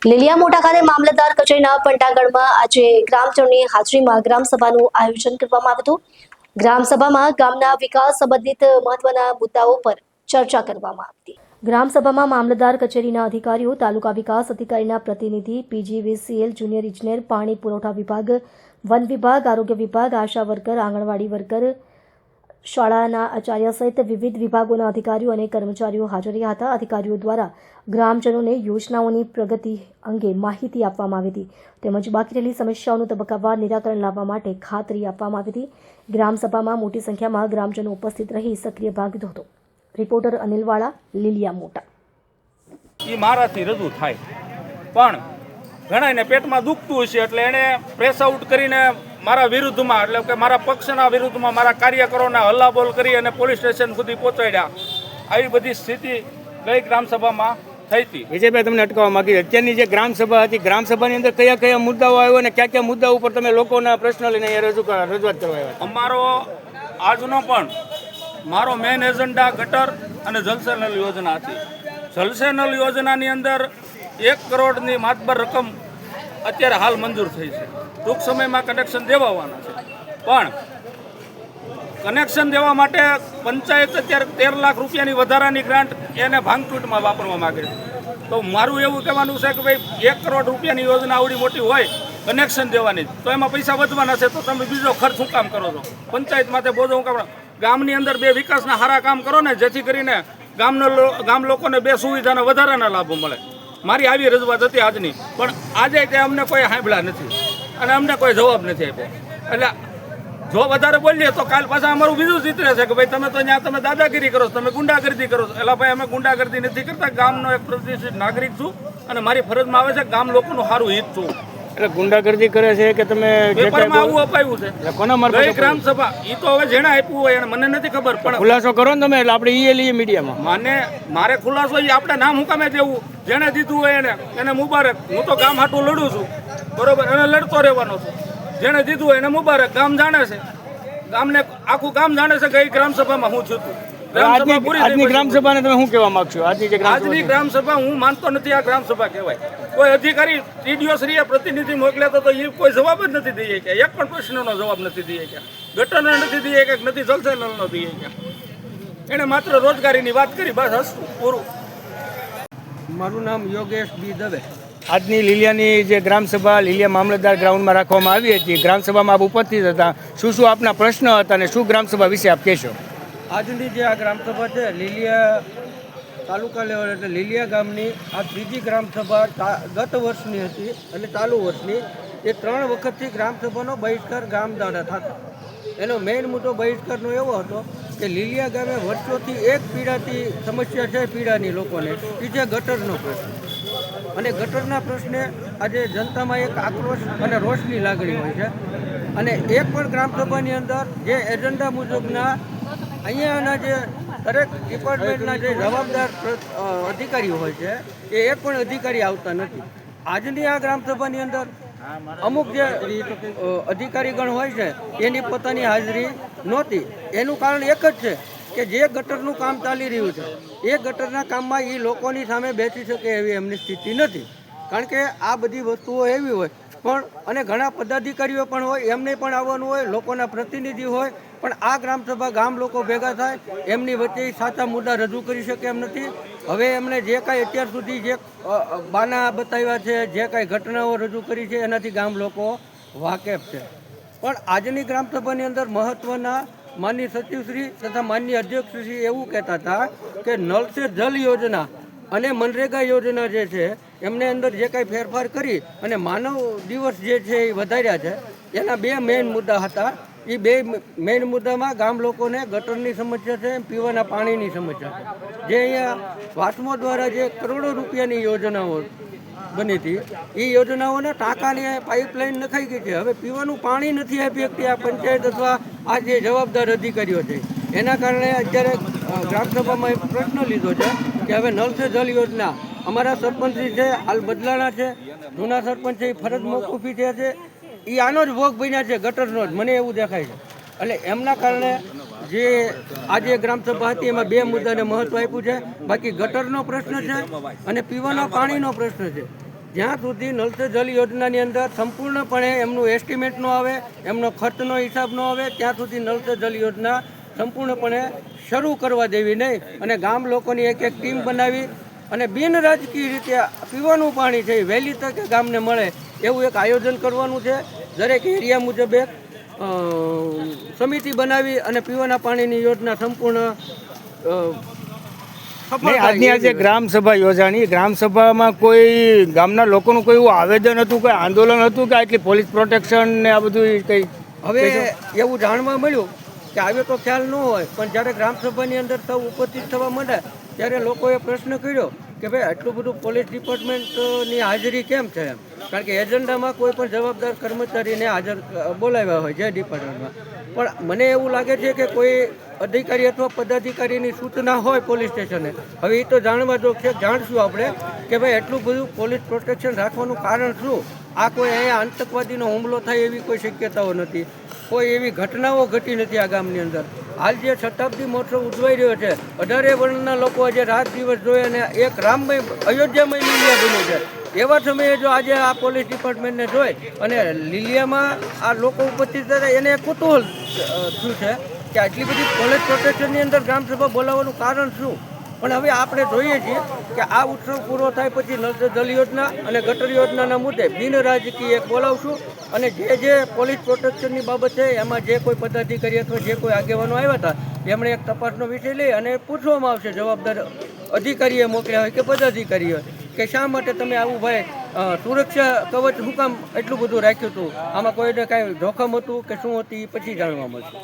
લીલિયા મોટા ખાતે મામલતદાર કચેરીના પંટાગઢમાં આજે ગ્રામજનોની હાજરીમાં ગ્રામસભાનું આયોજન કરવામાં આવ્યું હતું। ગ્રામસભામાં ગામના વિકાસ સંબંધિત મહત્વના મુદ્દાઓ પર ચર્ચા કરવામાં આવી। ગ્રામસભામાં મામલતદાર કચેરીના અધિકારીઓ, તાલુકા વિકાસ અધિકારીના પ્રતિનિધિ, PGVCL જુનિયર ઇજનેર, પાણી પુરવઠા વિભાગ, વન વિભાગ, આરોગ્ય વિભાગ, આશા વર્કર, આંગણવાડી વર્કર, શાળાના આચાર્ય સહિત વિવિધ વિભાગોના અધિકારીઓ અને કર્મચારીઓ હાજર રહ્યા હતા। અધિકારીઓ દ્વારા ગ્રામજનોને યોજનાઓની પ્રગતિ અંગે માહિતી આપવામાં આવી હતી તેમજ બાકી રહેલી સમસ્યાઓનું તબક્કાવાર નિરાકરણ લાવવા માટે ખાતરી આપવામાં આવી હતી। ગ્રામસભામાં મોટી સંખ્યામાં ગ્રામજનો ઉપસ્થિત રહી સક્રિય ભાગ લીધો હતો। રિપોર્ટર અનિલ વાળા, લીલિયા મોટા। એ મારાથી રજૂ થાય પણ ઘણાને પેટમાં દુખતું હશે એટલે એણે પ્રેસ આઉટ કરીને મારા વિરુદ્ધમાં એટલે કે મારા પક્ષના વિરુદ્ધમાં મારા કાર્યકરોને હલ્લાબોલ કરી અને પોલીસ સ્ટેશન સુધી પહોંચાડ્યા। આવી બધી સ્થિતિ ગઈ ગ્રામસભામાં થઈ હતી। વિજયભાઈ, તમને અટકાવવા માંગી અત્યારની જે ગ્રામસભા હતી, ગ્રામસભાની અંદર કયા કયા મુદ્દાઓ આવ્યો અને કયા કયા મુદ્દાઓ ઉપર તમે લોકોના પ્રશ્ન લઈને રજૂઆત કરવા આવ્યા? અમારો આજનો પણ મારો મેઇન એજન્ડા ગટર અને જલસે નલ યોજના હતી। જલસે નલ યોજનાની અંદર 1 કરોડની માતબર રકમ અત્યારે હાલ મંજૂર થઈ છે। ટૂંક સમયમાં કનેક્શન દેવાવાના છે પણ કનેક્શન દેવા માટે પંચાયત અત્યારે 13 લાખ રૂપિયાની વધારાની ગ્રાન્ટ એને ભાંગતૂટમાં વાપરવા માગે છે। તો મારું એવું કહેવાનું છે કે ભાઈ 1 કરોડ રૂપિયાની યોજના આવડી મોટી હોય કનેક્શન દેવાની તો એમાં પૈસા વધવાના છે તો તમે બીજો ખર્ચ શું કામ કરો છો? પંચાયત માટે બોજો હું કામ? ગામની અંદર 2 વિકાસના સારા કામ કરો ને જેથી કરીને ગામ લોકોને 2 સુવિધાના વધારાના લાભો મળે। મારી આવી રજૂઆત હતી આજની, પણ આજે તે અમને કોઈ સાંભળ્યા નથી અને અમને કોઈ જવાબ નથી આપ્યો। એટલે જો વધારે બોલીએ તો કાલ પાછા અમારું બીજું ચિત્ર છે કે ભાઈ તમે તો ત્યાં તમે દાદાગીરી કરો છો, તમે ગુંડાગર્દી કરો છો। એટલે ભાઈ અમે ગુંડાગર્દી નથી કરતા, ગામનો એક પ્રતિષ્ઠિત નાગરિક છું અને મારી ફરજમાં આવે છે ગામ લોકોનું સારું હિત છું। એટલે ગુંડાગર્દી કરે છે કે તમે પેપરમાં આવું અપાયું છે? કોના મારફતે? ગ્રામસભા એ તો હવે જેને આપ્યું હોય એને મને નથી ખબર, પણ ખુલાસો કરો ને તમે, એટલે આપણે એ લઈએ મીડિયામાં। મારે ખુલાસો એ આપણે નામ હુકામે દેવું, જેને દીધું હોય એને મુબારક। હું તો ગામ હાટું લડું છું, બરોબર, અને લડતો રહેવાનો છું। જેને દીધું હોય એને મુબારક, ગામ જાણે છે, ગામને આખું ગામ જાણે છે કે ગ્રામસભામાં હું છું। આજની ગ્રામસભાને તમે શું કહેવા માંગશો? આજની ગ્રામસભા હું માનતો નથી આ ગ્રામસભા કહેવાય। કોઈ અધિકારી ટીડીઓ શ્રીએ પ્રતિનિધિ મોકલ્યા તો એ કોઈ જવાબ જ નથી દઈએ કે એક પણ પ્રશ્નનો જવાબ નથી દઈએ કે ગટરનો નથી દઈએ કે નથી જલસે નલનો દઈએ કે એને માત્ર રોજગારીની વાત કરી, બસ હસતું પૂરું। મારું નામ યોગેશ બી દવે। આજની લીલિયાની જે ગ્રામસભા લીલિયા મામલતદાર ગ્રાઉન્ડમાં રાખવામાં આવી હતી, ગ્રામસભામાં આપ ઉપસ્થિત હતા, શું શું આપના પ્રશ્ન હતા અને શું ગ્રામસભા વિશે આપ કહેશો? આજની જે આ ગ્રામસભા છે લીલિયા તાલુકા લેવલ એટલે લીલિયા ગામની આ ત્રીજી ગ્રામસભા ગત વર્ષની હતી અને ચાલુ વર્ષની એ 3 વખતથી ગ્રામસભાનો બહિષ્કાર ગામ દ્વારા થતો। એનો મેઇન મુદ્દો બહિષ્કારનો એવો હતો કે લીલિયા ગામે વર્ષોથી એક પીડાતી સમસ્યા છે પીડાની લોકોને, એ છે ગટરનો પ્રશ્ન। અને ગટરના પ્રશ્ને આજે જનતામાં એક આક્રોશ અને રોષની લાગણી હોય છે અને એક પણ ગ્રામસભાની અંદર જે એજન્ડા મુજબના અહીંયાના જે દરેક ડિપાર્ટમેન્ટના જે જવાબદાર અધિકારીઓ હોય છે એ એક પણ અધિકારી આવતા નથી। આજની આ ગ્રામસભાની અંદર અમુક જે અધિકારીગણ હોય છે એની પોતાની હાજરી નહોતી। એનું કારણ એક જ છે કે જે ગટરનું કામ ચાલી રહ્યું છે એ ગટરના કામમાં એ લોકોની સામે બેસી શકે એવી એમની સ્થિતિ નથી, કારણ કે આ બધી વસ્તુઓ એવી હોય પણ અને ઘણા પદાધિકારીઓ પણ હોય, એમને પણ આવવાનું હોય, લોકોના પ્રતિનિધિ હોય, પણ આ ગ્રામસભા ગામ લોકો ભેગા થાય એમની વચ્ચે સાચા મુદ્દા રજૂ કરી શકે એમ નથી। હવે એમણે જે કાંઈ અત્યાર સુધી જે બાના બતાવ્યા છે, જે કાંઈ ઘટનાઓ રજૂ કરી છે એનાથી ગામ લોકો વાકેફ છે। પણ આજની ગ્રામસભાની અંદર મહત્ત્વના માનનીય સચિવશ્રી તથા માનનીય અધ્યક્ષશ્રી એવું કહેતા હતા કે નલ સે જલ યોજના અને મનરેગા યોજના જે છે એમને અંદર જે કાંઈ ફેરફાર કરી અને માનવ દિવસ જે છે એ વધાર્યા છે, એના 2 મેઇન મુદ્દા હતા। એ 2 મેઇન મુદ્દામાં ગામ લોકોને ગટરની સમસ્યા છે, પીવાના પાણીની સમસ્યા છે। જે અહીંયા વાસ્મો દ્વારા જે કરોડો રૂપિયાની યોજનાઓ બની હતી એ યોજનાઓના ટાંકાની પાઇપલાઇન નખાઈ ગઈ છે। હવે પીવાનું પાણી નથી આપી શકતી આ પંચાયત અથવા આ જે જવાબદાર અધિકારીઓ છે। એના કારણે અત્યારે ગ્રામસભામાં એક પ્રશ્ન લીધો છે કે હવે નલ સે જલ યોજના અમારા સરપંચશ્રી છે હાલ બદલાણા છે, જૂના સરપંચ છે એ ફરજ મોકૂફી થયા છે, એ આનો જ ભોગ બન્યા છે, ગટરનો જ, મને એવું દેખાય છે। એટલે એમના કારણે જે આજે ગ્રામસભા હતી એમાં 2 મુદ્દાને મહત્વ આપ્યું છે। બાકી ગટરનો પ્રશ્ન છે અને પીવાના પાણીનો પ્રશ્ન છે। જ્યાં સુધી નલ સે જલ યોજનાની અંદર સંપૂર્ણપણે એમનું એસ્ટિમેટ ન આવે, એમનો ખર્ચનો હિસાબ ન આવે, ત્યાં સુધી નલ સે જલ યોજના સંપૂર્ણપણે શરૂ કરવા દેવી નહીં અને ગામ લોકોની એક એક ટીમ બનાવી અને બિન રાજકીય રીતે પીવાનું પાણી છે એ વહેલી તકે ગામને મળે એવું એક આયોજન કરવાનું છે. દરેક એરિયા મુજબ એક સમિતિ બનાવી અને પીવાના પાણીની યોજના સંપૂર્ણ સફળ નહીં, આજની થાય આજે એવી. ગ્રામસભા યોજાણી, ગ્રામસભામાં કોઈ ગામના લોકોનું કોઈ એવું આવેદન હતું, કોઈ આંદોલન હતું કે આટલી પોલીસ પ્રોટેક્શન ને આ બધું કંઈ? હવે એવું જાણવા મળ્યું કે આવ્યો તો ખ્યાલ ન હોય, પણ જ્યારે ગ્રામસભાની અંદર સૌ ઉપસ્થિત થવા માંડ્યા ત્યારે લોકોએ પ્રશ્ન કર્યો કે ભાઈ આટલું બધું પોલીસ ડિપાર્ટમેન્ટની હાજરી કેમ છે એમ. કારણ કે એજન્ડામાં કોઈ પણ જવાબદાર કર્મચારીને હાજર બોલાવ્યા હોય જે ડિપાર્ટમેન્ટમાં, પણ મને એવું લાગે છે કે કોઈ અધિકારી અથવા પદાધિકારીની સૂચના હોય પોલીસ સ્ટેશને. હવે એ તો જાણવા જો છે, જાણશું આપણે કે ભાઈ એટલું બધું પોલીસ પ્રોટેક્શન રાખવાનું કારણ શું. આ કોઈ અહીંયા આતંકવાદીનો હુમલો થાય એવી કોઈ શક્યતાઓ નથી, કોઈ એવી ઘટનાઓ ઘટી નથી આ ગામની અંદર. હાલ જે શતાબ્દી મહોત્સવ ઉજવાઈ રહ્યો છે, 18 વર્ણના લોકો આજે રાત દિવસ જોઈ અને એક રામમય અયોધ્યામય લીલિયા બન્યું છે. એવા સમયે જો આજે આ પોલીસ ડિપાર્ટમેન્ટને જોઈ અને લીલિયામાં આ લોકો ઉપસ્થિત હતા એને કુતૂહલ થયું છે કે આટલી બધી પોલીસ પ્રોટેક્શનની અંદર ગ્રામસભા બોલાવવાનું કારણ શું. પણ હવે આપણે જોઈએ છીએ કે આ ઉત્સવ પૂરો થાય પછી નલ સે જલ યોજના અને ગટર યોજનાના મુદ્દે બિન રાજકીય એક બોલાવશું અને જે પોલીસ પ્રોટેક્શનની બાબત છે એમાં જે કોઈ પદાધિકારી અથવા જે કોઈ આગેવાનો આવ્યા હતા એમણે એક તપાસનો વિષય લઈ અને પૂછવામાં આવશે જવાબદાર અધિકારીએ મોકલ્યા હોય કે પદાધિકારી હોય કે શા માટે તમે આવું ભાઈ સુરક્ષા કવચ હું કામ એટલું બધું રાખ્યું હતું, આમાં કોઈને કાંઈ જોખમ હતું કે શું હતી એ પછી જાણવા મળશે.